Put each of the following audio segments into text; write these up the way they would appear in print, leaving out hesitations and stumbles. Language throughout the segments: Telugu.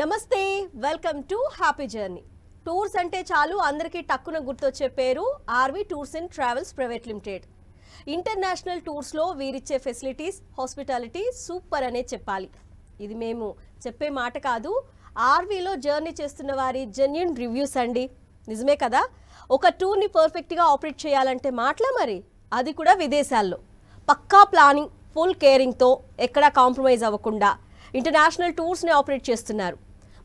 నమస్తే welcome to happy journey tours అంటే చాలు అందరికీ టక్కున గుర్తొచ్చే పేరు RV tours and travels private limited. International టూర్స్లో వీరిచ్చే ఫెసిలిటీస్ హాస్పిటాలిటీ సూపర్ అనే చెప్పాలి. ఇది మేము చెప్పే మాట కాదు, ఆర్వీలో జర్నీ చేస్తున్న వారి జెన్యూన్ రివ్యూస్ అండి. నిజమే కదా, ఒక టూర్ని పర్ఫెక్ట్గా ఆపరేట్ చేయాలంటే మాటలా మరి, అది కూడా విదేశాల్లో. పక్కా ప్లానింగ్, ఫుల్ కేరింగ్తో ఎక్కడా కాంప్రమైజ్ అవ్వకుండా ఇంటర్నేషనల్ టూర్స్ని ఆపరేట్ చేస్తున్నారు.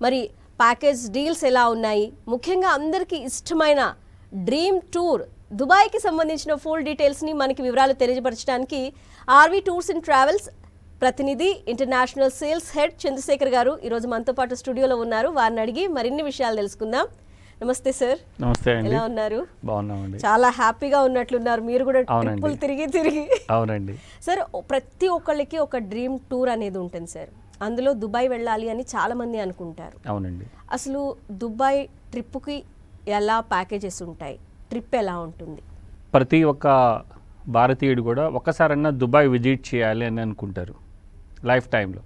మరి ప్యాకేజ్ డీల్స్ ఎలా ఉన్నాయి, ముఖ్యంగా అందరికీ ఇష్టమైన డ్రీమ్ టూర్ దుబాయ్కి సంబంధించిన ఫుల్ డీటెయిల్స్ని మనకి వివరాలు తెలియజపరచడానికి ఆర్వీ టూర్స్ అండ్ ట్రావెల్స్ ప్రతినిధి ఇంటర్నేషనల్ సేల్స్ హెడ్ చంద్రశేఖర్ గారు ఈరోజు మనతో పాటు స్టూడియోలో ఉన్నారు. వారిని అడిగి మరిన్ని విషయాలు తెలుసుకుందాం. నమస్తే సార్. నమస్తే అండి. ఎలా ఉన్నారు? బాగున్నామండి. చాలా హ్యాపీగా ఉన్నట్లున్నారు మీరు కూడా, ట్రిప్పులు తిరిగి. అవునండి సార్, ప్రతి ఒక్కళ్ళకి ఒక డ్రీమ్ టూర్ అనేది ఉంటుంది సార్. అందులో దుబాయ్ వెళ్ళాలి అని చాలా మంది అనుకుంటారు. అవునండి. అసలు దుబాయ్ ట్రిప్కి ఎలా ప్యాకేజెస్ ఉంటాయి, ట్రిప్ ఎలా ఉంటుంది? ప్రతి ఒక్క భారతీయుడు కూడా ఒక్కసారన్నా దుబాయ్ విజిట్ చేయాలి అని అనుకుంటారు లైఫ్ టైంలో.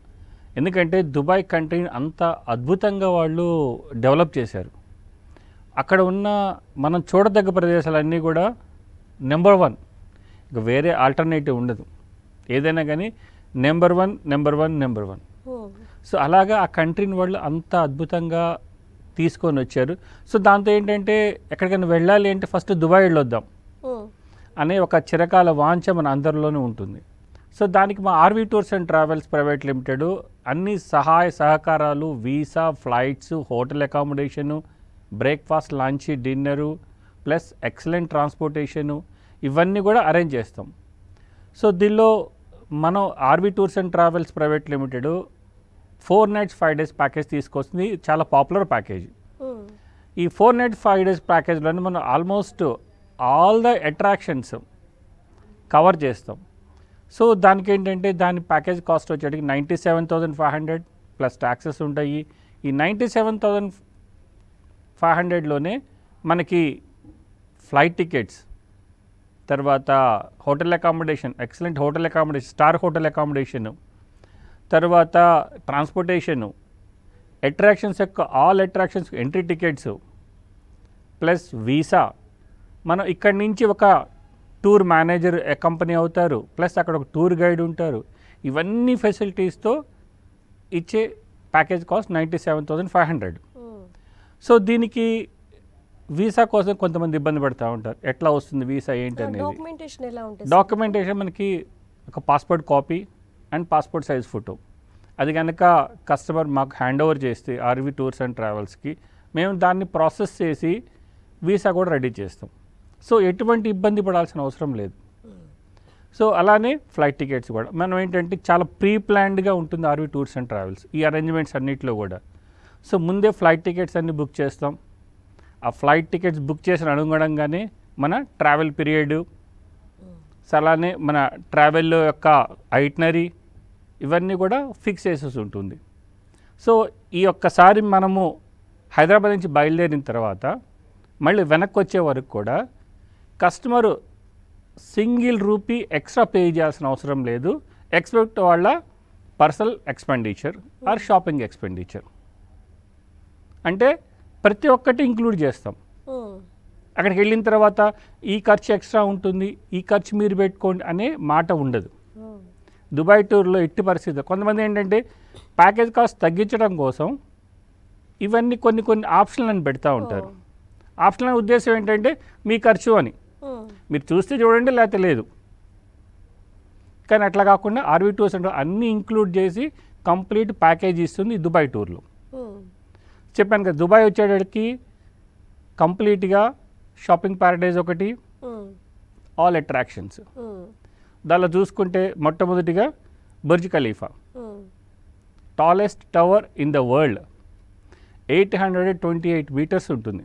ఎందుకంటే దుబాయ్ కంట్రీని అంత అద్భుతంగా వాళ్ళు డెవలప్ చేశారు. అక్కడ ఉన్న మనం చూడదగ్గ ప్రదేశాలన్నీ కూడా నెంబర్ 1, ఇక వేరే ఆల్టర్నేటివ్ ఉండదు. ఏదైనా కానీ నెంబర్ వన్. సో అలాగా ఆ కంట్రీని వాళ్ళు అంత అద్భుతంగా తీసుకొని వచ్చారు. సో దాంతో ఏంటంటే ఎక్కడికైనా వెళ్ళాలి అంటే ఫస్ట్ దుబాయ్ వెళ్ళొద్దాం అనే ఒక చిరకాల వాంఛ మన అందరిలోనే ఉంటుంది. సో దానికి మా RV tours and travels private limited అన్ని సహాయ సహకారాలు, visa, flights, hotel accommodation, breakfast, lunch, dinner, plus excellent transportation, ఇవన్నీ కూడా అరేంజ్ చేస్తాం. సో దీనిలో మనం RV tours and travels private limited 4 nights 5 days package తీసుకొస్తుంది. చాలా పాపులర్ ప్యాకేజ్. ఈ 4 nights 5 days ప్యాకేజ్లోనే మనం almost all the attractions cover చేస్తాం. సో దానికి ఏంటంటే దాని ప్యాకేజ్ కాస్ట్ వచ్చేటికి 97,500 ప్లస్ ట్యాక్సెస్ ఉంటాయి. ఈ 97,500లోనే మనకి ఫ్లైట్ టికెట్స్, తర్వాత hotel accommodation, excellent hotel accommodation, star hotel accommodation, తర్వాత ట్రాన్స్పోర్టేషను, అట్రాక్షన్స్ యొక్క all attractions entry tickets, plus visa. మనం ఇక్కడి నుంచి ఒక టూర్ మేనేజర్ కంపెనీ అవుతారు, ప్లస్ అక్కడ ఒక టూర్ గైడ్ ఉంటారు. ఇవన్నీ ఫెసిలిటీస్తో ఇచ్చే ప్యాకేజ్ కాస్ట్ 97,500. సో దీనికి వీసా కోసం కొంతమంది ఇబ్బంది పడుతూ ఉంటారు, ఎట్లా వస్తుంది వీసా ఏంటి అనేది. డాక్యుమెంటేషన్ మనకి ఒక passport copy and passport size photo, అది కనుక కస్టమర్ మాకు హ్యాండ్ ఓవర్ చేస్తే ఆర్వీ టూర్స్ అండ్ ట్రావెల్స్కి, మేము దాన్ని ప్రాసెస్ చేసి వీసా కూడా రెడీ చేస్తాం. సో ఎటువంటి ఇబ్బంది పడాల్సిన అవసరం లేదు. సో అలానే ఫ్లైట్ టికెట్స్ కూడా మనం ఏంటంటే చాలా ప్రీ ప్లాన్డ్గా ఉంటుంది ఆర్వీ టూర్స్ అండ్ ట్రావెల్స్ ఈ అరేంజ్మెంట్స్ అన్నింటిలో కూడా. సో ముందే ఫ్లైట్ టికెట్స్ అన్నీ బుక్ చేస్తాం. ఆ ఫ్లైట్ టికెట్స్ బుక్ చేసిన అనుగుణంగానే మన ట్రావెల్ పీరియడ్, అలానే మన ట్రావెల్ యొక్క ఐటినరీ, ఇవన్నీ కూడా ఫిక్స్ చేసేసి ఉంటుంది. సో ఈ ఒక్కసారి మనము హైదరాబాద్ నుంచి బయలుదేరిన తర్వాత మళ్ళీ వెనక్కి వచ్చే వరకు కూడా customer single rupee extra pay చేయాల్సిన అవసరం లేదు, ఎక్స్పెక్ట్ వాళ్ళ personal expenditure or shopping expenditure. అంటే ప్రతి ఒక్కటి ఇంక్లూడ్ చేస్తాం. అక్కడికి వెళ్ళిన తర్వాత ఈ ఖర్చు ఎక్స్ట్రా ఉంటుంది, ఈ ఖర్చు మీరు పెట్టుకోండి అనే మాట ఉండదు. దుబాయ్ టూర్లో ఎట్టి పరిస్థితి. కొంతమంది ఏంటంటే ప్యాకేజ్ కాస్ట్ తగ్గించడం కోసం ఇవన్నీ కొన్ని ఆప్షన్లు అని పెడతా ఉంటారు. ఆప్షన్ల ఉద్దేశం ఏంటంటే మీ ఖర్చు అని, మీరు చూస్తే చూడండి లేకపోతే లేదు. కానీ అట్లా కాకుండా ఆర్వీ టూర్స్ అంటే అన్నీ ఇంక్లూడ్ చేసి కంప్లీట్ ప్యాకేజ్ ఇస్తుంది దుబాయ్ టూర్లో. చెప్పాను కదా, దుబాయ్ వచ్చేటికి కంప్లీట్గా షాపింగ్ ప్యారడైజ్ ఒకటి, ఆల్ అట్రాక్షన్స్. దానిలో చూసుకుంటే మొట్టమొదటిగా Burj Khalifa, tallest tower in the world, 828 meters ఉంటుంది.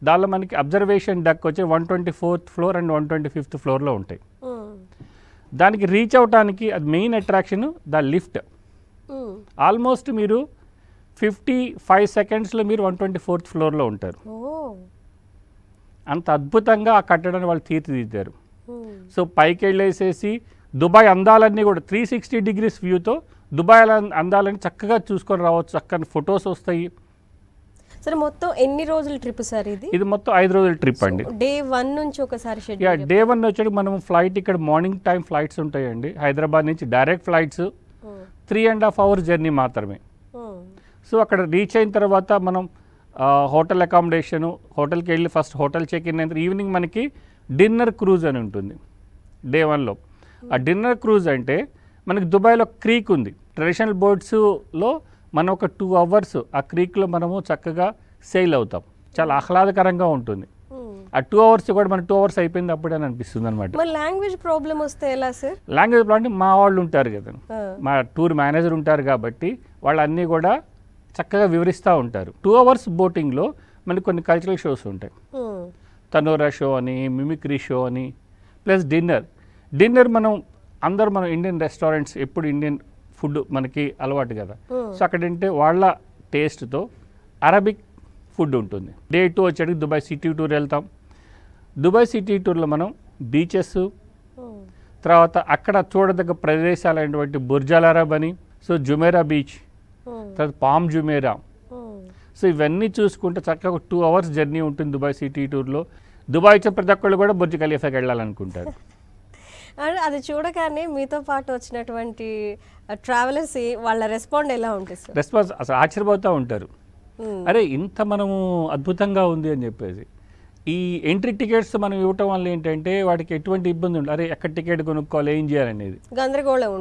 దానిలో మనకి అబ్జర్వేషన్ డక్ వచ్చి 124th floor అండ్ 125th floorలో ఉంటాయి. దానికి రీచ్ అవడానికి అది main attraction the lift. Almost మీరు 55 secondsలో మీరు 124th floorలో ఉంటారు. అంత అద్భుతంగా ఆ కట్టడాన్ని వాళ్ళు తీర్చిదిద్దారు. సో పైకి వెళ్ళేసేసి దుబాయ్ అందాలన్నీ కూడా 360 degrees వ్యూతో దుబాయ్ అందాలని చక్కగా చూసుకొని రావచ్చు, చక్కని ఫొటోస్ వస్తాయి. సరే, మొత్తం ఎన్ని రోజుల ట్రిప్ సార్ ఇది? ఇది మొత్తం 5 రోజుల ట్రిప్ అండి. డే 1 నుంచి ఒకసారి షెడ్యూల్. డే 1 వచ్చేది మనం ఫ్లైట్ ఇక్కడ మార్నింగ్ టైం ఫ్లైట్స్ ఉంటాయండి. హైదరాబాద్ నుంచి డైరెక్ట్ ఫ్లైట్స్ 3.5 hours జర్నీ మాత్రమే. సో అక్కడ రీచ్ అయిన తర్వాత మనం హోటల్ అకామిడేషను, హోటల్కి వెళ్ళి ఫస్ట్ హోటల్ చెక్ ఇన్ అయిన ఈవినింగ్ మనకి డిన్నర్ క్రూజ్ అని ఉంటుంది డే 1లో. ఆ డిన్నర్ క్రూజ్ అంటే మనకి దుబాయ్లో క్రీక్ ఉంది. ట్రెడిషనల్ బోట్స్లో మనం ఒక 2 hours ఆ క్రీక్లో మనము చక్కగా సెయిల్ అవుతాం. చాలా ఆహ్లాదకరంగా ఉంటుంది. ఆ 2 hours కూడా మన 2 hours అయిపోయింది అప్పుడే అని అనిపిస్తుంది అనమాట. మరి లాంగ్వేజ్ ప్రాబ్లం వస్తే ఎలా సార్? లాంగ్వేజ్ ప్రాబ్లం అంటే మా వాళ్ళు ఉంటారు కదా, మా టూర్ మేనేజర్ ఉంటారు కాబట్టి వాళ్ళు అన్నీ కూడా చక్కగా వివరిస్తూ ఉంటారు. 2 hours బోటింగ్లో మనకి కొన్ని కల్చరల్ షోస్ ఉంటాయి. తనోరా షో అని, మిమిక్రీ షో అని, ప్లస్ డిన్నర్ మనం ఇండియన్ రెస్టారెంట్స్ ఎప్పుడు ఇండియన్ ఫుడ్ మనకి అలవాటు కదా. సో అక్కడంటే వాళ్ళ టేస్ట్తో అరబిక్ ఫుడ్ ఉంటుంది. డే 2 వచ్చేటికి దుబాయ్ సిటీ టూర్ వెళ్తాం. దుబాయ్ సిటీ టూర్లో మనం బీచెస్, తర్వాత అక్కడ చూడదగ్గ ప్రదేశాలైనటువంటి బుర్జ్ అల్ అరబ్ అని, సో జుమేరా బీచ్, తర్వాత పామ్ జుమేరా, సో ఇవన్నీ చూసుకుంటే చక్కగా ఒక 2 hours జర్నీ ఉంటుంది దుబాయ్ సిటీ టూర్లో. దుబాయ్ వచ్చే ప్రతి ఒక్కళ్ళు కూడా బుర్జ్ ఖలీఫాకి వెళ్ళాలనుకుంటారు. అది చూడగానే మీతో పాటు వచ్చినటువంటి ట్రావెలర్స్ వాళ్ళ రెస్పాండ్ ఎలా ఉంటుంది సార్? రెస్పాన్స్ అసలు ఆశ్చర్యపోతూ ఉంటారు. అరే ఇంత మనము అద్భుతంగా ఉంది అని చెప్పేసి. ఈ ఎంట్రీ టికెట్స్ మనం ఇవ్వటం వల్ల ఏంటంటే వాటికి ఎటువంటి ఇబ్బంది ఉండదు. అరే ఎక్కడ టికెట్ కొనుక్కోవాలి, ఏం చేయాలనేది గందరగోళం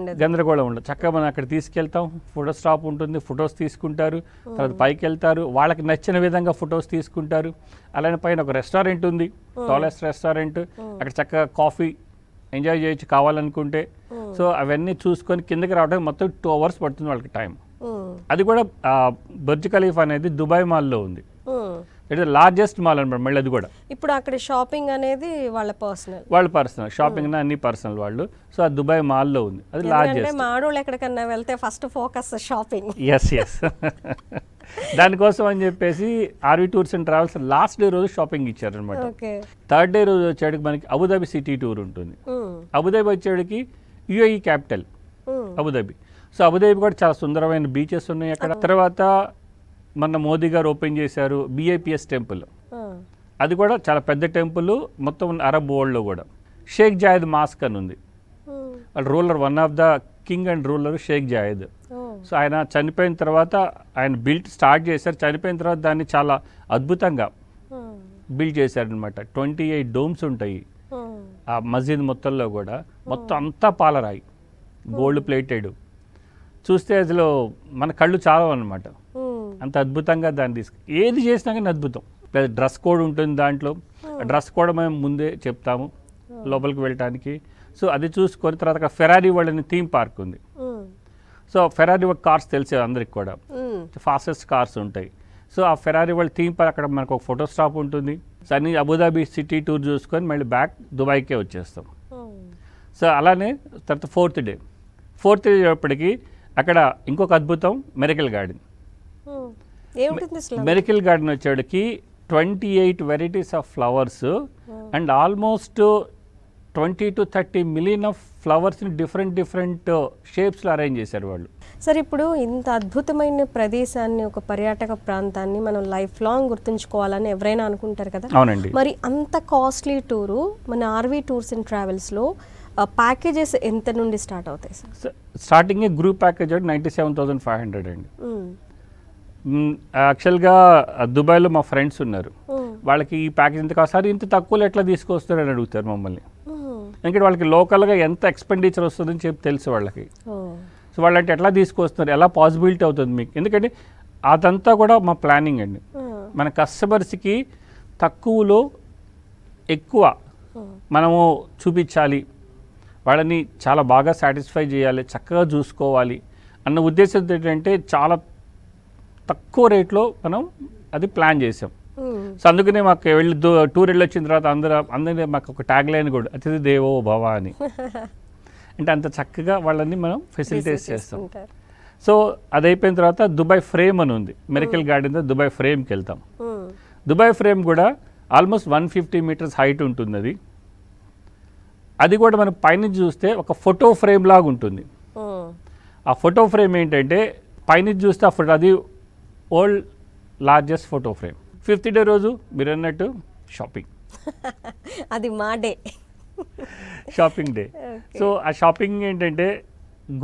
ఉండదు. చక్కగా మనం అక్కడ తీసుకెళ్తాం, ఫోటో స్టాప్ ఉంటుంది, ఫొటోస్ తీసుకుంటారు, తర్వాత పైకి వెళ్తారు, వాళ్ళకి నచ్చిన విధంగా ఫొటోస్ తీసుకుంటారు. అలానే పైన ఒక రెస్టారెంట్ ఉంది, టాలెస్ట్ రెస్టారెంట్, అక్కడ చక్కగా కాఫీ ఎంజాయ్ చేయొచ్చు కావాలనుకుంటే. సో అవన్నీ చూసుకొని కిందకి రావడానికి మొత్తం 2 hours పడుతుంది వాళ్ళకి టైం. అది కూడా బుర్జ్ ఖలీఫా అనేది దుబాయ్ మాల్లో ఉంది. ఇట్ ఇస్ లార్జెస్ట్ మాల్ అనమాట. మళ్ళీ అది కూడా ఇప్పుడు అక్కడ షాపింగ్ అనేది వాళ్ళ పర్సనల్ షాపింగ్ అన్ని పర్సనల్ వాళ్ళు. సో అది దుబాయ్ మాల్లో ఉంది, అది లార్జెస్ట్. మా ఆడోళ్ళు ఎక్కడికన్నా వెళ్తే ఫస్ట్ ఫోకస్ షాపింగ్. ఎస్ దానికోసం అని చెప్పేసి RV tours and travels last day రోజు షాపింగ్ ఇచ్చారనమాట. 3rd డే రోజు వచ్చేటికి మనకి అబుదాబి సిటీ టూర్ ఉంటుంది. అబుదాబి వచ్చేటికి UAE capital Abu Dhabi. So Abu Dhabi కూడా చాలా సుందరమైన బీచెస్ ఉన్నాయి అక్కడ. తర్వాత మొన్న మోదీ గారు ఓపెన్ చేశారు BIPS టెంపుల్. అది కూడా చాలా పెద్ద టెంపుల్ మొత్తం అరబ్ వరల్డ్లో కూడా. షేక్ జాయద్ మాస్క్ అని ఉంది. Ruler, one of the king and ruler sheikh Zayed. So ఆయన చనిపోయిన తర్వాత ఆయన స్టార్ట్ చేశారు. చనిపోయిన తర్వాత దాన్ని చాలా అద్భుతంగా బిల్డ్ చేశారనమాట. 28 డోమ్స్ ఉంటాయి ఆ మస్జిద్ మొత్తంలో కూడా. మొత్తం అంతా పాలరాయి, గోల్డ్ ప్లేటెడ్. చూస్తే అసలు మన కళ్ళు చాలవు అనమాట, అంత అద్భుతంగా దాన్ని ఏది చేసినా కానీ అద్భుతం. డ్రెస్ కోడ్ ఉంటుంది దాంట్లో. డ్రెస్ కోడ్ మేము ముందే చెప్తాము లోపలికి వెళ్ళటానికి. సో అది చూసుకొని తర్వాత అక్కడ ఫెరారీ వరల్డ్ అనే థీమ్ పార్క్ ఉంది. సో ఫెరారీ వరల్డ్ కార్స్ తెలిసే అందరికి కూడా, ఫాస్టెస్ట్ కార్స్ ఉంటాయి. సో ఆ ఫెరారీ వరల్డ్ థీమ్ పార్క్ అక్కడ మనకు ఒక ఫోటో స్టాప్ ఉంటుంది. సో అన్ని అబుదాబి సిటీ టూర్ చూసుకొని మళ్ళీ బ్యాక్ దుబాయ్కే వచ్చేస్తాం. సో అలానే తర్వాత 4th డే అప్పటికి అక్కడ ఇంకొక అద్భుతం మెరికల్ గార్డెన్. మెరికల్ గార్డెన్ వచ్చేటికి 28 varieties of flowers and almost 20 to 30 million of ఫ్లవర్స్ని డిఫరెంట్ షేప్స్లో అరేంజ్ చేశారు వాళ్ళు. సార్, ఇప్పుడు ఇంత అద్భుతమైన ప్రదేశాన్ని, ఒక పర్యాటక ప్రాంతాన్ని మనం లైఫ్ లాంగ్ గుర్తుంచుకోవాలని ఎవరైనా అనుకుంటారు కదా. అవునండి. మరి అంత కాస్ట్లీ టూరు మన ఆర్వి టూర్స్ అండ్ ట్రావెల్స్లో ప్యాకేజెస్ ఎంత నుండి స్టార్ట్ అవుతాయి సార్? స్టార్టింగ్ గ్రూప్ ప్యాకేజ్ 97,500 అండి. యాక్చువల్గా దుబాయ్లో మా ఫ్రెండ్స్ ఉన్నారు, వాళ్ళకి ఈ ప్యాకేజ్ ఎంత కాదు సార్, ఇంత తక్కువలో ఎట్లా తీసుకొస్తారని అడుగుతారు మమ్మల్ని. ఎందుకంటే వాళ్ళకి లోకల్గా ఎంత ఎక్స్పెండిచర్ వస్తుందని చెప్పి తెలుసు వాళ్ళకి. సో వాళ్ళంటే ఎట్లా తీసుకొస్తున్నారు, ఎలా పాసిబిలిటీ అవుతుంది మీకు? ఎందుకంటే అదంతా కూడా మా ప్లానింగ్ అండి. మన కస్టమర్స్కి తక్కువలో ఎక్కువ మనము చూపించాలి, వాళ్ళని చాలా బాగా సాటిస్ఫై చేయాలి, చక్కగా చూసుకోవాలి అన్న ఉద్దేశంతో ఏంటంటే చాలా తక్కువ రేట్లో మనం అది ప్లాన్ చేసాం. సో అందుకనే మాకు వెళ్ళి టూర్ వెళ్ళి వచ్చిన తర్వాత అందరినీ మాకు ఒక ట్యాగ్ లైన్ కూడా అతిథి దేవో భవ అని, అంటే అంత చక్కగా వాళ్ళని మనం ఫెసిలిటేట్ చేస్తాం. సో అది అయిపోయిన తర్వాత దుబాయ్ ఫ్రేమ్ అని ఉంది మెరికల్ గార్డెన్, దుబాయ్ ఫ్రేమ్కి వెళ్తాం. దుబాయ్ ఫ్రేమ్ కూడా ఆల్మోస్ట్ 150 meters హైట్ ఉంటుంది. అది కూడా మనం పైనుంచి చూస్తే ఒక ఫోటో ఫ్రేమ్ లాగా ఉంటుంది. ఆ ఫోటో ఫ్రేమ్ ఏంటంటే పైనుంచి చూస్తే ఆ ఫోటో అది world largest photo frame. 5th day రోజు మీరు అన్నట్టు షాపింగ్, అది మా డే, షాపింగ్ డే. సో ఆ షాపింగ్ ఏంటంటే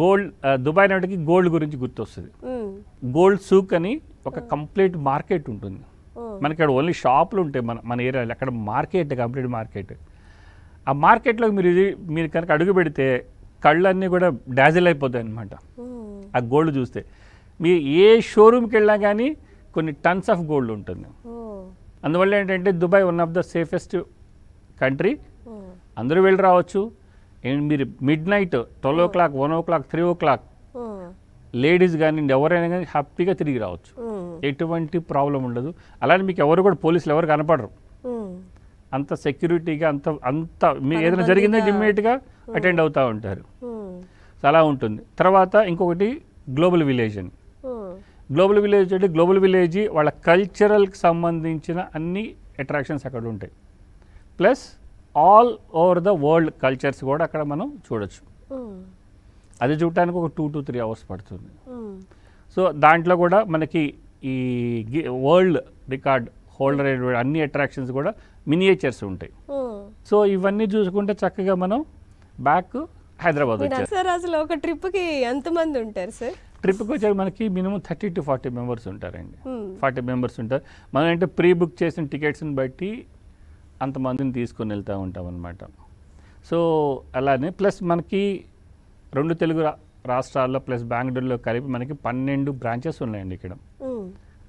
గోల్డ్, దుబాయ్ నాటికి గోల్డ్ గురించి గుర్తొస్తుంది. గోల్డ్ సూక్ అని ఒక కంప్లీట్ మార్కెట్ ఉంటుంది మనకి. అక్కడ ఓన్లీ షాపులు ఉంటాయి మన ఏరియాలో, అక్కడ మార్కెట్, కంప్లీట్ మార్కెట్. ఆ మార్కెట్లో మీరు కనుక అడుగు పెడితే కళ్ళన్నీ కూడా డాజిల్ అయిపోతాయి అన్నమాట ఆ గోల్డ్ చూస్తే. మీరు ఏ షోరూమ్కి వెళ్ళినా కానీ కొన్ని టన్స్ ఆఫ్ గోల్డ్ ఉంటుంది. అందువల్ల ఏంటంటే Dubai one of the safest country. అందరూ వెళ్ళి రావచ్చు. మీరు mid night 12 o'clock, 1 o'clock, 3 o'clock ladies కానీ ఎవరైనా కానీ హ్యాపీగా తిరిగి రావచ్చు, ఎటువంటి ప్రాబ్లం ఉండదు. అలానే మీకు ఎవరు కూడా పోలీసులు ఎవరు కనపడరు, అంత సెక్యూరిటీగా అంత మీకు ఏదైనా జరిగిందంటే ఇమ్మీడియట్గా అటెండ్ అవుతూ ఉంటారు. సో అలా ఉంటుంది. తర్వాత ఇంకొకటి గ్లోబల్ విలేజ్ అని. గ్లోబల్ విలేజ్ అంటే గ్లోబల్ విలేజ్ వాళ్ళ కల్చరల్కి సంబంధించిన అన్ని అట్రాక్షన్స్ అక్కడ ఉంటాయి. Plus all over the world cultures కూడా అక్కడ మనం చూడొచ్చు. అది చూడటానికి ఒక 2 to 3 hours పడుతుంది. సో దాంట్లో కూడా మనకి ఈ వరల్డ్ రికార్డ్ హోల్డర్ అన్ని అట్రాక్షన్స్ కూడా మినియేచర్స్ ఉంటాయి. సో ఇవన్నీ చూసుకుంటే చక్కగా మనం బ్యాక్ హైదరాబాద్ వచ్చారు. సార్ అసలు ఒక ట్రిప్కి ఎంతమంది ఉంటారు సార్? ట్రిప్కి వచ్చాక మనకి మినిమం 30 to 40 members ఉంటారండి. 40 members ఉంటారు. మనం అంటే ప్రీ బుక్ చేసిన టికెట్స్ని బట్టి అంతమందిని తీసుకొని వెళ్తూ ఉంటాం అన్నమాట. సో అలానే ప్లస్ మనకి 2 తెలుగు రాష్ట్రాల్లో ప్లస్ బెంగళూరులో కలిపి మనకి 12 బ్రాంచెస్ ఉన్నాయండి ఇక్కడ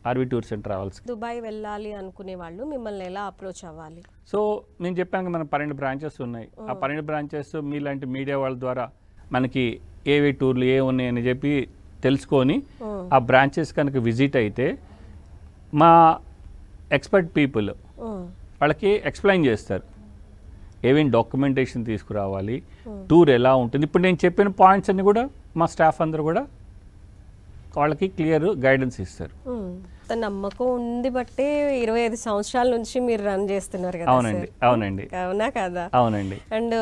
RV tours and travels. Dubai వెళ్ళాలి అనుకునే వాళ్ళు మిమ్మల్ని ఎలా అప్రోచ్ అవ్వాలి? సో నేను చెప్పాను మన 12 బ్రాంచెస్ ఉన్నాయి. ఆ 12 బ్రాంచెస్ మీలాంటి మీడియా వాళ్ళ ద్వారా మనకి ఏవి టూర్లు ఏ ఉన్నాయని చెప్పి తెలుసుకొని ఆ బ్రాంచెస్ కనుక విజిట్ అయితే మా ఎక్స్పర్ట్ పీపుల్ వాళ్ళకి ఎక్స్ప్లెయిన్ చేస్తారు ఏమేమి డాక్యుమెంటేషన్ తీసుకురావాలి, టూర్ ఎలా ఉంటుంది. ఇప్పుడు నేను చెప్పిన పాయింట్స్ అన్ని కూడా మా స్టాఫ్ అందరూ కూడా వాళ్ళకి క్లియర్ గైడెన్స్ ఇస్తారు. నమ్మకం ఉంది బట్టే 25 సంవత్సరాల నుంచి మీరు రన్ చేస్తున్నారు కదా? అవునండి, అవునండి, అవునా కదా? అవునండి. అండ్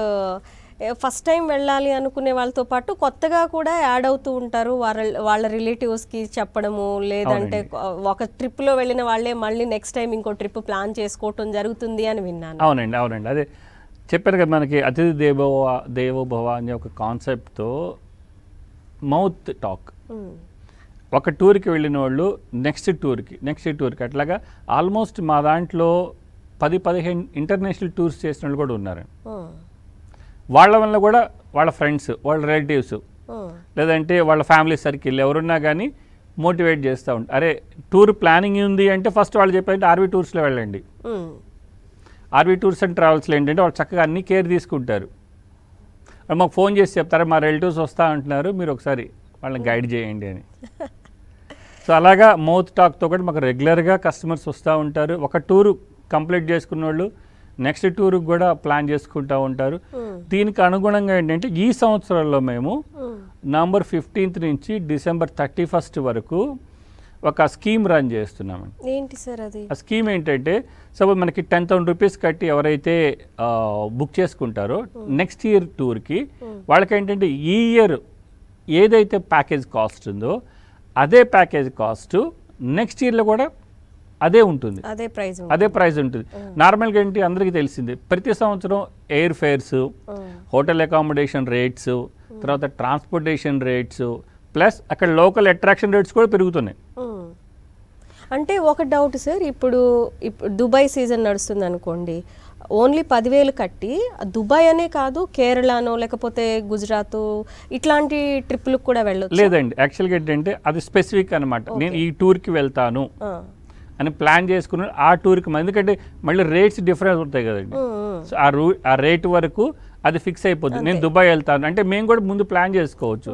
ఫస్ట్ టైం వెళ్ళాలి అనుకునే వాళ్ళతో పాటు కొత్తగా కూడా యాడ్ అవుతూ ఉంటారు. వాళ్ళ రిలేటివ్స్కి చెప్పడము, లేదంటే ఒక ట్రిప్లో వెళ్ళిన వాళ్ళే మళ్ళీ నెక్స్ట్ టైం ఇంకో ట్రిప్ ప్లాన్ చేసుకోవటం జరుగుతుంది అని విన్నాను. అవునండి, అవునండి. అదే చెప్పారు కదా మనకి అతిథి దేవోభవ అనే ఒక కాన్సెప్ట్తో మౌత్ టాక్. ఒక టూర్కి వెళ్ళిన వాళ్ళు నెక్స్ట్ టూర్కి అట్లాగా ఆల్మోస్ట్ మా దాంట్లో 10-15 ఇంటర్నేషనల్ టూర్స్ చేసిన వాళ్ళు కూడా ఉన్నారు. వాళ్ళ వల్ల కూడా వాళ్ళ ఫ్రెండ్స్, వాళ్ళ రిలేటివ్స్, లేదంటే వాళ్ళ ఫ్యామిలీ సర్కిల్ ఎవరున్నా కానీ మోటివేట్ చేస్తూ ఉంటారు. అరే టూర్ ప్లానింగ్ ఉంది అంటే ఫస్ట్ వాళ్ళు చెప్పారంటే ఆర్వి టూర్స్లో వెళ్ళండి. ఆర్వి టూర్స్ అండ్ ట్రావెల్స్లో ఏంటంటే వాళ్ళు చక్కగా అన్ని కేర్ తీసుకుంటారు. వాళ్ళు మాకు ఫోన్ చేసి చెప్తారు మా రిలేటివ్స్ వస్తూ అంటున్నారు, మీరు ఒకసారి వాళ్ళని గైడ్ చేయండి అని. సో అలాగా మౌత్ టాక్తో కూడా మాకు రెగ్యులర్గా కస్టమర్స్ వస్తూ ఉంటారు. ఒక టూరు కంప్లీట్ చేసుకున్న వాళ్ళు నెక్స్ట్ టూర్కి కూడా ప్లాన్ చేసుకుంటూ ఉంటారు. దీనికి అనుగుణంగా ఏంటంటే ఈ సంవత్సరంలో మేము నవంబర్ 15th నుంచి డిసెంబర్ 31st వరకు ఒక స్కీమ్ రన్ చేస్తున్నామండి. ఏంటి సార్ అది? ఆ స్కీమ్ ఏంటంటే సపోజ్ మనకి 10,000 రూపీస్ కట్టి ఎవరైతే బుక్ చేసుకుంటారో నెక్స్ట్ ఇయర్ టూర్కి వాళ్ళకి ఏంటంటే ఈ ఇయర్ ఏదైతే ప్యాకేజ్ కాస్ట్ ఉందో అదే ప్యాకేజ్ కాస్ట్ నెక్స్ట్ ఇయర్లో కూడా అదే ఉంటుంది, అదే ప్రైస్ ఉంటుంది. నార్మల్గా ఏంటి అందరికీ తెలిసిందే, ప్రతి సంవత్సరం air fares, hotel accommodation rates, తర్వాత ట్రాన్స్పోర్టేషన్ రేట్స్, ప్లస్ అక్కడ లోకల్ అట్రాక్షన్ రేట్స్ కూడా పెరుగుతున్నాయి. అంటే ఒక డౌట్ సార్, ఇప్పుడు దుబాయ్ సీజన్ నడుస్తుంది అనుకోండి, ఓన్లీ 10,000 కట్టి దుబాయ్ అనే కాదు కేరళనో లేకపోతే గుజరాత్ ఇట్లాంటి ట్రిప్లకు కూడా వెళ్ళొచ్చు? లేదండి, యాక్చువల్గా ఏంటంటే అది స్పెసిఫిక్ అనమాట. నేను ఈ టూర్కి వెళ్తాను అని ప్లాన్ చేసుకుని ఆ టూర్కి, ఎందుకంటే మళ్ళీ రేట్స్ డిఫరెన్స్ ఉంటాయి కదండి. సో ఆ రేట్ వరకు అది ఫిక్స్ అయిపోతుంది. నేను దుబాయ్ వెళ్తాను అంటే మేము కూడా ముందు ప్లాన్ చేసుకోవచ్చు.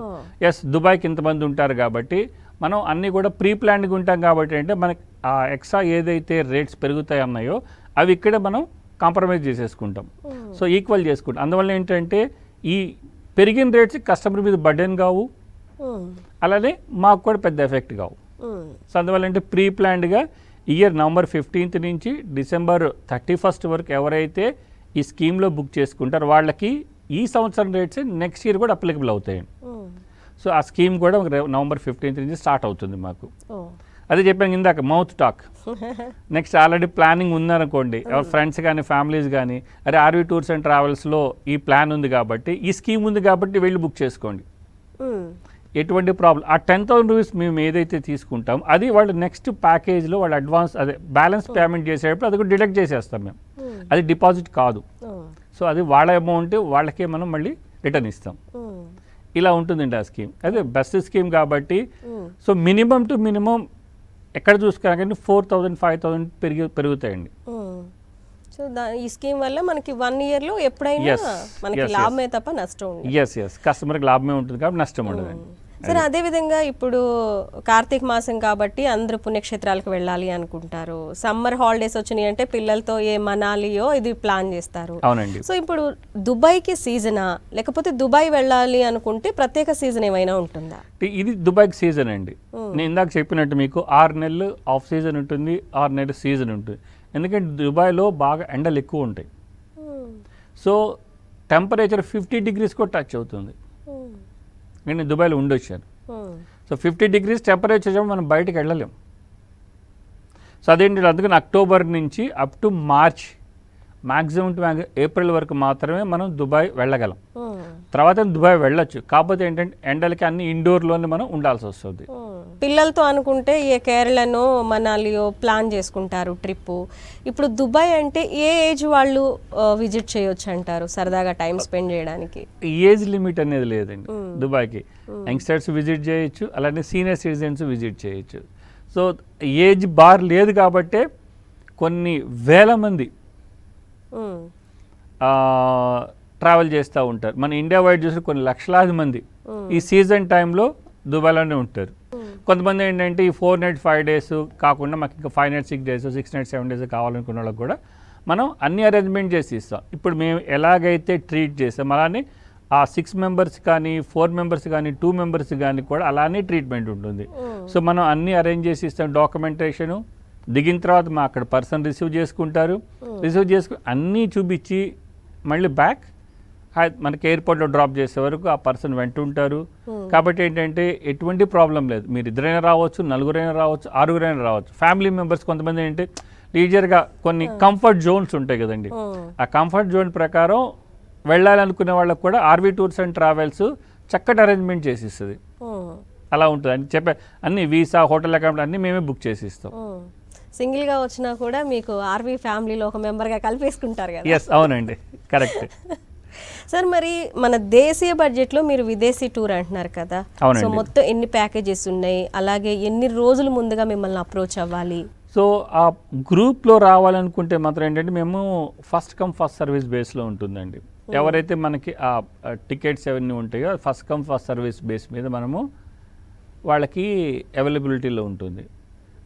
ఎస్ దుబాయ్కి ఇంతమంది ఉంటారు కాబట్టి మనం అన్నీ కూడా ప్రీ ప్లాన్గా ఉంటాం కాబట్టి అంటే మనకి ఆ ఎక్స్ట్రా ఏదైతే రేట్స్ పెరుగుతాయి అన్నాయో అవి ఇక్కడ మనం కాంప్రమైజ్ చేసేసుకుంటాం. సో ఈక్వల్ చేసుకుంటాం. అందువల్ల ఏంటంటే ఈ పెరిగిన రేట్స్ కస్టమర్ మీద బర్డెన్ కావు, అలానే మాకు కూడా పెద్ద ఎఫెక్ట్ కావు. సో అందువల్ల అంటే ప్రీ ప్లాన్డ్గా ఇయర్ నవంబర్ 15th నుంచి డిసెంబర్ 31st వరకు ఎవరైతే ఈ స్కీమ్లో బుక్ చేసుకుంటారో వాళ్ళకి ఈ సంవత్సరం రేట్స్ నెక్స్ట్ ఇయర్ కూడా అప్లికబుల్ అవుతాయండి. సో ఆ స్కీమ్ కూడా నవంబర్ 15th నుంచి స్టార్ట్ అవుతుంది మాకు. అదే చెప్పాను ఇందాక, mouth talk. Next already planning ఉందనుకోండి, ఎవరి ఫ్రెండ్స్ కానీ ఫ్యామిలీస్ కానీ, అరే ఆర్వీ టూర్స్ అండ్ ట్రావెల్స్లో ఈ ప్లాన్ ఉంది కాబట్టి, ఈ స్కీమ్ ఉంది కాబట్టి వెళ్ళి బుక్ చేసుకోండి, ఎటువంటి ప్రాబ్లం. ఆ 10,000 రూపీస్ మేము ఏదైతే తీసుకుంటాం అది వాళ్ళు నెక్స్ట్ ప్యాకేజ్లో వాళ్ళు అడ్వాన్స్ అదే బ్యాలెన్స్ పేమెంట్ చేసేటప్పుడు అది కూడా డిడక్ట్ చేసేస్తాం మేము. అది డిపాజిట్ కాదు. సో అది వాళ్ళ అమౌంట్ వాళ్ళకే మనం మళ్ళీ రిటర్న్ ఇస్తాం. ఇలా ఉంటుందండి ఆ స్కీమ్. అదే బెస్ట్ స్కీమ్ కాబట్టి. సో మినిమం టు మినిమం ఎక్కడ చూసుకున్నా కానీ 4,000 5,000 పెరుగుతాయండి. సో ఈ స్కీమ్ వల్ల మనకి 1 yearలో ఎప్పుడైనా మనకి లాభమే తప్ప నష్టం ఉండదు. ఎస్ కస్టమర్కి లాభమే ఉంటుంది కాబట్టి నష్టం ఉండదండి. సరే, అదేవిధంగా ఇప్పుడు కార్తీక మాసం కాబట్టి అందరూ పుణ్యక్షేత్రాలకు వెళ్ళాలి అనుకుంటారు. సమ్మర్ హాలిడేస్ వచ్చినాయి అంటే పిల్లలతో ఏ మనాలియో ఇది ప్లాన్ చేస్తారు. అవునండి. సో ఇప్పుడు దుబాయ్కి సీజనా, లేకపోతే దుబాయ్ వెళ్ళాలి అనుకుంటే ప్రత్యేక సీజన్ ఏమైనా ఉంటుందా? ఇది దుబాయ్కి సీజన్ అండి. నేను ఇందాక చెప్పినట్టు మీకు 6 నెలలు ఆఫ్ సీజన్ ఉంటుంది, 6 నెలలు సీజన్ ఉంటుంది. ఎందుకంటే దుబాయ్లో బాగా ఎండలు ఎక్కువ ఉంటాయి. సో టెంపరేచర్ 50 degrees కూడా టచ్ అవుతుంది. నేను దుబాయ్లో ఉండొచ్చాను. సో 50 degrees టెంపరేచర్ మనం బయటకు వెళ్ళలేం. సో అదేంటి, అందుకని అక్టోబర్ నుంచి up to March, maximum to April వరకు మాత్రమే మనం దుబాయ్ వెళ్ళగలం. తర్వాత దుబాయ్ వెళ్ళొచ్చు, కాకపోతే ఏంటంటే ఎండలకి అన్ని ఇండోర్లోనే మనం ఉండాల్సి వస్తుంది. పిల్లలతో అనుకుంటే ఏ కేరళనో మనాలియో ప్లాన్ చేసుకుంటారు ట్రిప్. ఇప్పుడు దుబాయ్ అంటే ఏ ఏజ్ వాళ్ళు విజిట్ చేయొచ్చు అంటారు సరదాగా టైం స్పెండ్ చేయడానికి? ఏజ్ లిమిట్ అనేది లేదండి దుబాయ్కి. యంగ్స్టర్స్ విజిట్ చేయొచ్చు, అలానే సీనియర్ సిటిజన్స్ విజిట్ చేయొచ్చు. సో ఏజ్ బార్ లేదు కాబట్టే కొన్ని వేల మంది ట్రావెల్ చేస్తూ ఉంటారు. మన ఇండియా వైడ్ చూసి కొన్ని లక్షలాది మంది ఈ సీజన్ టైంలో దుబాయ్లోనే ఉంటారు. కొంతమంది ఏంటంటే ఈ 4 nights 5 days కాకుండా మాకు ఇంకా 5 nights 6 days 6 nights 7 days కావాలనుకున్న వాళ్ళకి కూడా మనం అన్ని అరేంజ్మెంట్ చేసి ఇస్తాం. ఇప్పుడు మేము ఎలాగైతే ట్రీట్ చేస్తాం అలానే ఆ 6 members కానీ 4 members కానీ 2 members కానీ కూడా అలానే ట్రీట్మెంట్ ఉంటుంది. సో మనం అన్నీ అరేంజ్ చేసి ఇస్తాం. డాక్యుమెంటేషను దిగిన తర్వాత మా అక్కడ పర్సన్ రిసీవ్ చేసుకుంటారు. రిసీవ్ చేసుకుని అన్నీ చూపించి మళ్ళీ బ్యాక్ మనకి ఎయిర్పోర్ట్లో డ్రాప్ చేసే వరకు ఆ పర్సన్ వెంటుంటారు. కాబట్టి ఏంటంటే ఎటువంటి ప్రాబ్లం లేదు. మీరు ఇద్దరైనా రావచ్చు, నలుగురైనా రావచ్చు, 6గురైనా రావచ్చు. ఫ్యామిలీ మెంబర్స్ కొంతమంది ఏంటంటే లీజర్గా కొన్ని కంఫర్ట్ జోన్స్ ఉంటాయి కదండి, ఆ కంఫర్ట్ జోన్ ప్రకారం వెళ్ళాలనుకునే వాళ్ళకు కూడా ఆర్వీ టూర్స్ అండ్ ట్రావెల్స్ చక్కటి అరేంజ్మెంట్ చేసి ఇస్తుంది. అలా ఉంటుంది అని చెప్పే అన్ని వీసా, హోటల్ అకౌంట్ అన్నీ మేమే బుక్ చేసి ఇస్తాం. సింగిల్గా వచ్చినా కూడా మీకు ఆర్వీ ఫ్యామిలీలో ఒక మెంబర్గా కలిపేసుకుంటారు కదా? ఎస్, అవునండి, కరెక్ట్. సార్, మరి మన దేశీయ బడ్జెట్లో మీరు విదేశీ టూర్ అంటున్నారు కదా, సో మొత్తం ఎన్ని ప్యాకేజెస్ ఉన్నాయి, అలాగే ఎన్ని రోజులు ముందుగా మిమ్మల్ని అప్రోచ్ అవ్వాలి? సో ఆ గ్రూప్లో రావాలనుకుంటే మాత్రం ఏంటంటే మేము ఫస్ట్ కమ్ ఫస్ట్ సర్వీస్ బేస్లో ఉంటుందండి. ఎవరైతే మనకి ఆ టికెట్స్ అవన్నీ ఉంటాయో first come first service base మీద మనము వాళ్ళకి అవైలబిలిటీలో ఉంటుంది.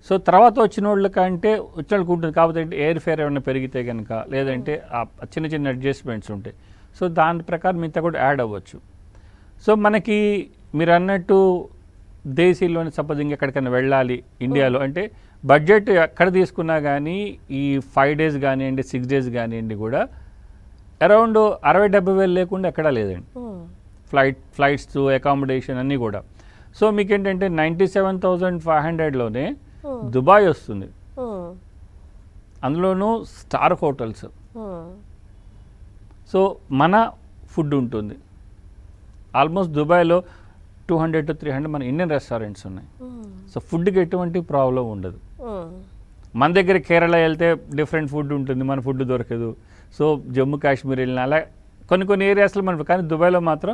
సో తర్వాత వచ్చిన వాళ్ళకంటే వచ్చిన వాళ్ళకి ఉంటుంది. కాకపోతే ఎయిర్ ఫేర్ ఏమైనా పెరిగితే కనుక, లేదంటే ఆ చిన్న చిన్న అడ్జస్ట్మెంట్స్ ఉంటాయి. సో దాని ప్రకారం మిగతా కూడా యాడ్ అవ్వచ్చు. సో మనకి మీరు అన్నట్టు దేశీలోని సపోజ్ ఇంకెక్కడికైనా వెళ్ళాలి ఇండియాలో అంటే బడ్జెట్ ఎక్కడ తీసుకున్నా కానీ ఈ 5 days కానివ్వండి 6 days కానివ్వండి కూడా అరౌండ్ 60-70 వేలు లేకుండా ఎక్కడా లేదండి. ఫ్లైట్స్ అకామిడేషన్ అన్నీ కూడా. సో మీకు ఏంటంటే 97,500లోనే దుబాయ్ వస్తుంది, అందులోనూ స్టార్ హోటల్స్. సో మన ఫుడ్ ఉంటుంది. ఆల్మోస్ట్ దుబాయ్లో 200 to 300 మన ఇండియన్ రెస్టారెంట్స్ ఉన్నాయి. సో ఫుడ్కి ఎటువంటి ప్రాబ్లం ఉండదు. మన దగ్గర కేరళ వెళ్తే డిఫరెంట్ ఫుడ్ ఉంటుంది, మన ఫుడ్ దొరకదు. సో జమ్మూ కాశ్మీర్ వెళ్ళిన అలా కొన్ని ఏరియాస్లో మనం, కానీ దుబాయ్లో మాత్రం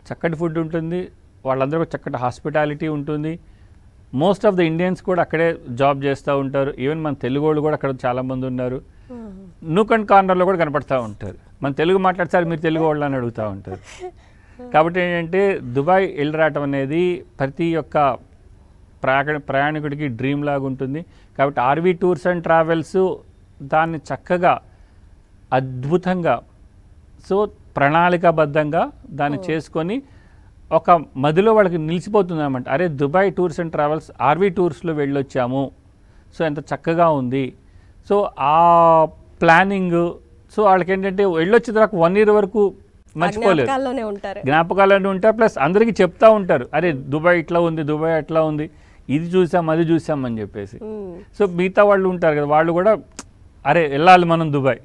చక్కటి ఫుడ్ ఉంటుంది. వాళ్ళందరూ చక్కటి హాస్పిటాలిటీ ఉంటుంది. మోస్ట్ ఆఫ్ ద ఇండియన్స్ కూడా అక్కడే జాబ్ చేస్తూ ఉంటారు. ఈవెన్ మన తెలుగు వాళ్ళు కూడా అక్కడ చాలామంది ఉన్నారు. నూక్ అండ్ కార్నర్లో కూడా కనపడుతూ ఉంటారు. మన తెలుగు మాట్లాడతారు, మీరు తెలుగు వాళ్ళు అని అడుగుతూ ఉంటారు. కాబట్టి ఏంటంటే దుబాయ్ వెళ్ళి రావటం అనేది ప్రతి ఒక్క ప్రయాణికుడికి డ్రీమ్ లాగా ఉంటుంది. కాబట్టి ఆర్వీ టూర్స్ అండ్ ట్రావెల్స్ దాన్ని చక్కగా అద్భుతంగా సో ప్రణాళికాబద్ధంగా దాన్ని చేసుకొని ఒక మధ్యలో వాళ్ళకి నిలిచిపోతుంది అన్నమాట. అరే Dubai tours and travels RV టూర్స్లో వెళ్ళొచ్చాము, సో ఎంత చక్కగా ఉంది. సో ఆ ప్లానింగ్, సో వాళ్ళకి ఏంటంటే వెళ్ళొచ్చిన తర్వాత 1 year వరకు మర్చిపోలేరు, జ్ఞాపకాల్లోనే ఉంటారు. జ్ఞాపకాలను ఉంటారు. ప్లస్ అందరికీ చెప్తా ఉంటారు, అరే దుబాయ్ ఇట్లా ఉంది, దుబాయ్ అట్లా ఉంది, ఇది చూసాం అది చూసాం అని చెప్పేసి. సో మిగతా వాళ్ళు ఉంటారు కదా, వాళ్ళు కూడా అరే వెళ్ళాలి మనం దుబాయ్,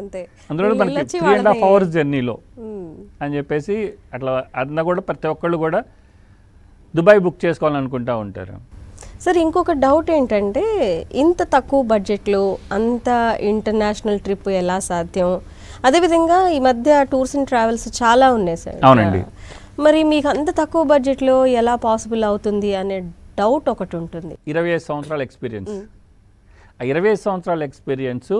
అంతే అందులో మనకి 3.5 hours జర్నీలో అని చెప్పేసి అట్లా అన్న కూడా ప్రతి ఒక్కళ్ళు కూడా దుబాయ్ బుక్ చేసుకోవాలనుకుంటా ఉంటారు. సార్ ఇంకొక డౌట్ ఏంటంటే, ఇంత తక్కువ బడ్జెట్లో అంత ఇంటర్నేషనల్ ట్రిప్ ఎలా సాధ్యం? అదేవిధంగా ఈ మధ్య టూర్స్ అండ్ ట్రావెల్స్ చాలా ఉన్నాయి సార్. అవునండి. మరి మీకు అంత తక్కువ బడ్జెట్లో ఎలా పాసిబుల్ అవుతుంది అనే డౌట్ ఒకటి ఉంటుంది. 25 సంవత్సరాల ఎక్స్పీరియన్స్, ఆ 25 సంవత్సరాల ఎక్స్పీరియన్స్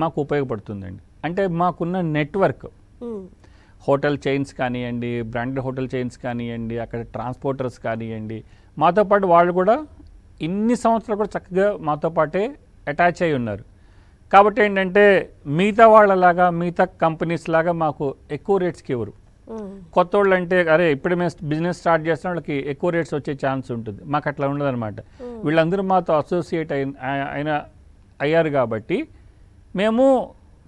మాకు ఉపయోగపడుతుందండి. అంటే మాకున్న నెట్వర్క్, హోటల్ చైన్స్ కానివ్వండి, బ్రాండెడ్ హోటల్ చైన్స్ కానివ్వండి, అక్కడ ట్రాన్స్పోర్టర్స్ కానివ్వండి, మాతో పాటు వాళ్ళు కూడా ఇన్ని సంవత్సరాలు కూడా చక్కగా మాతో పాటే అటాచ్ అయి ఉన్నారు. కాబట్టి ఏంటంటే మిగతా వాళ్ళలాగా, మిగతా కంపెనీస్ లాగా మాకు ఎక్కువ రేట్స్కి ఇవ్వరు. కొత్త వాళ్ళు అంటే అరే ఇప్పుడు మేము బిజినెస్ స్టార్ట్ చేస్తున్న వాళ్ళకి ఎక్కువ రేట్స్ వచ్చే ఛాన్స్ ఉంటుంది, మాకు అట్లా ఉండదన్నమాట. వీళ్ళందరూ మాతో అసోసియేట్ అయ్యారు కాబట్టి మేము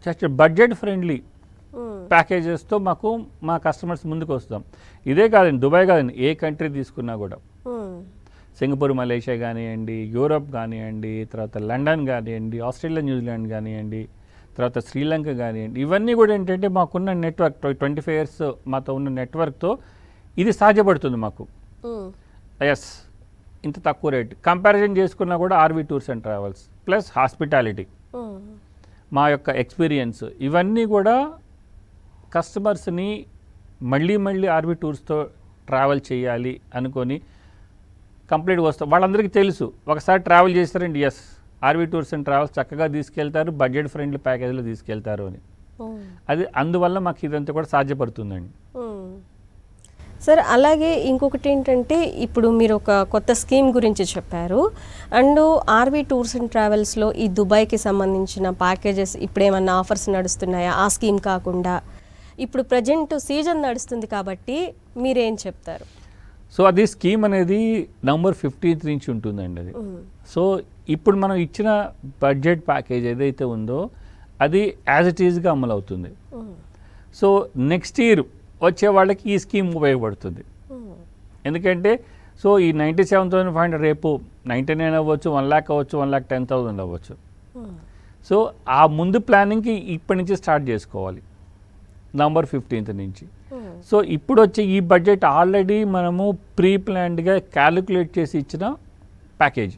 జస్ట్ బడ్జెట్ ఫ్రెండ్లీ ప్యాకేజెస్తో మా కస్టమర్స్ ముందుకు వస్తాం. ఇదే కాదండి, దుబాయ్ కాదండి, ఏ కంట్రీ తీసుకున్నా కూడా, సింగపూర్ మలేషియా కానివ్వండి, యూరోప్ కానివ్వండి, తర్వాత లండన్ కానివ్వండి, ఆస్ట్రేలియా న్యూజిలాండ్ కానివ్వండి, తర్వాత శ్రీలంక కానివ్వండి, ఇవన్నీ కూడా ఏంటంటే మాకున్న నెట్వర్క్ 25 years మాతో ఉన్న నెట్వర్క్తో ఇది సాధ్యపడుతుంది మాకు. ఎస్, ఇంత తక్కువ రేట్ కంపారిజన్ చేసుకున్నా కూడా RV tours and travels plus hospitality, మా యొక్క ఎక్స్పీరియన్స్, ఇవన్నీ కూడా కస్టమర్స్ని మళ్ళీ మళ్ళీ ఆర్వీ టూర్స్తో ట్రావెల్ చేయాలి అనుకొని కంప్లీట్గా వస్తాం. వాళ్ళందరికీ తెలుసు, ఒకసారి ట్రావెల్ చేస్తారండి, yes RV tours and travels చక్కగా తీసుకెళ్తారు, బడ్జెట్ ఫ్రెండ్లీ ప్యాకేజ్లో తీసుకెళ్తారు అని. అది అందువల్ల మాకు ఇదంతా కూడా సాధ్యపడుతుందండి. సార్ అలాగే ఇంకొకటి ఏంటంటే, ఇప్పుడు మీరు ఒక కొత్త స్కీమ్ గురించి చెప్పారు. అండ్ ఆర్వీ టూర్స్ అండ్ ట్రావెల్స్లో ఈ దుబాయ్కి సంబంధించిన ప్యాకేజెస్ ఇప్పుడు ఏమన్నా ఆఫర్స్ నడుస్తున్నాయా? ఆ స్కీమ్ కాకుండా ఇప్పుడు ప్రజెంట్ సీజన్ నడుస్తుంది కాబట్టి మీరేం చెప్తారు? సో అది స్కీమ్ అనేది November 15th నుంచి ఉంటుందండి అది. సో ఇప్పుడు మనం ఇచ్చిన బడ్జెట్ ప్యాకేజ్ ఏదైతే ఉందో అది యాజ్ ఇట్ ఈజ్గా అమలు అవుతుంది. సో నెక్స్ట్ ఇయర్ వచ్చే వాళ్ళకి ఈ స్కీమ్ ఉపయోగపడుతుంది. ఎందుకంటే సో ఈ 97,500 రేపు 99 అవ్వచ్చు, 1 lakh అవ్వచ్చు, 1,10,000 అవ్వచ్చు. సో ఆ ముందు ప్లానింగ్కి ఇప్పటి నుంచి స్టార్ట్ చేసుకోవాలి November 15th నుంచి. సో ఇప్పుడు వచ్చే ఈ బడ్జెట్ ఆల్రెడీ మనము ప్రీ ప్లాన్డ్గా క్యాలిక్యులేట్ చేసి ఇచ్చిన ప్యాకేజ్.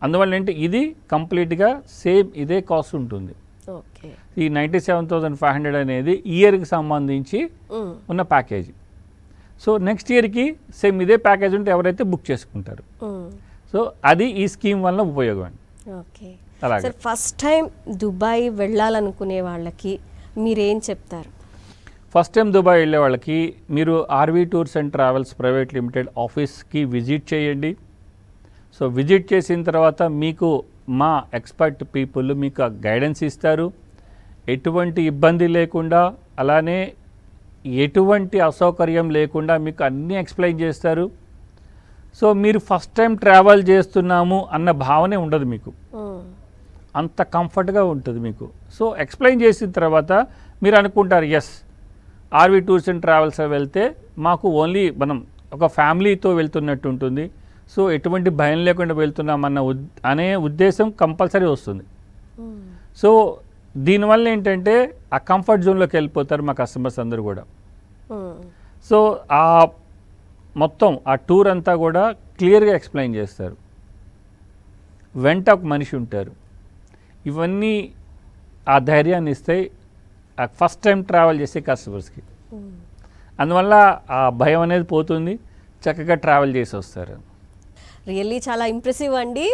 అందువల్ల ఏంటి ఇది కంప్లీట్గా సేమ్ ఇదే కాస్ట్ ఉంటుంది. ఈ 97,500 అనేది ఇయర్కి సంబంధించి ఉన్న ప్యాకేజ్. సో నెక్స్ట్ ఇయర్కి సేమ్ ఇదే ప్యాకేజ్ ఉంటే ఎవరైతే బుక్ చేసుకుంటారు. సో అది ఈ స్కీమ్ వల్ల ఉపయోగం. అలాగే ఫస్ట్ టైం దుబాయ్ వెళ్ళాలనుకునే వాళ్ళకి మీరేం చెప్తారు? ఫస్ట్ టైం దుబాయ్ వెళ్ళే వాళ్ళకి మీరు RV tours and travels private limited ఆఫీస్కి విజిట్ చేయండి. సో విజిట్ చేసిన తర్వాత మీకు మా ఎక్స్పర్ట్ పీపుల్ మీకు గైడెన్స్ ఇస్తారు, ఎటువంటి ఇబ్బంది లేకుండా, అలానే ఎటువంటి అసౌకర్యం లేకుండా మీకు అన్నీ ఎక్స్ప్లెయిన్ చేస్తారు. సో మీరు ఫస్ట్ టైం ట్రావెల్ చేస్తున్నాము అన్న భావనే ఉండదు మీకు, అంత కంఫర్ట్గా ఉంటుంది మీకు. సో ఎక్స్ప్లెయిన్ చేసిన తర్వాత మీరు అనుకుంటారు yes RV tours and travels వెళ్తే మాకు ఓన్లీ మనం ఒక ఫ్యామిలీతో వెళ్తున్నట్టు ఉంటుంది. సో ఎటువంటి భయం లేకుండా వెళ్తున్నామన్న అనే ఉద్దేశం కంపల్సరీ వస్తుంది. సో దీనివల్ల ఏంటంటే ఆ కంఫర్ట్ జోన్లోకి వెళ్ళిపోతారు మా కస్టమర్స్ అందరూ కూడా. సో ఆ మొత్తం ఆ టూర్ అంతా కూడా క్లియర్గా ఎక్స్ప్లెయిన్ చేస్తారు, వెంట ఒక మనిషి ఉంటారు. ఇవన్నీ ఆ ధైర్యాన్ని ఇస్తాయి ఆ ఫస్ట్ టైం ట్రావెల్ చేసే కస్టమర్స్కి. అందువల్ల ఆ భయం అనేది పోతుంది, చక్కగా ట్రావెల్ చేసి వస్తారు. రియల్లీ చాలా ఇంప్రెసివ్ అండి.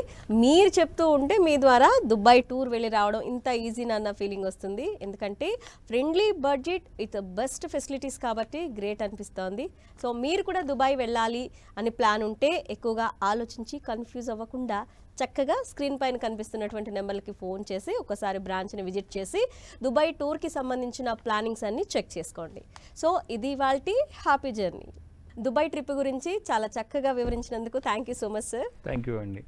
మీరు చెప్తూ ఉంటే మీ ద్వారా దుబాయ్ టూర్ వెళ్ళి రావడం ఇంత ఈజీనా అన్న ఫీలింగ్ వస్తుంది. ఎందుకంటే friendly budget with best facilities కాబట్టి గ్రేట్ అనిపిస్తోంది. సో మీరు కూడా దుబాయ్ వెళ్ళాలి అని ప్లాన్ ఉంటే ఎక్కువగా ఆలోచించి కన్ఫ్యూజ్ అవ్వకుండా చక్కగా స్క్రీన్ పైన కనిపిస్తున్నటువంటి నెంబర్లకి ఫోన్ చేసి ఒకసారి బ్రాంచ్ని విజిట్ చేసి దుబాయ్ టూర్కి సంబంధించిన ప్లానింగ్స్ అన్నీ చెక్ చేసుకోండి. సో ఇది వాళ్ళ హ్యాపీ జర్నీ. దుబాయ్ ట్రిప్ గురించి చాలా చక్కగా వివరించినందుకు thank you so much sir. Thank you అండి.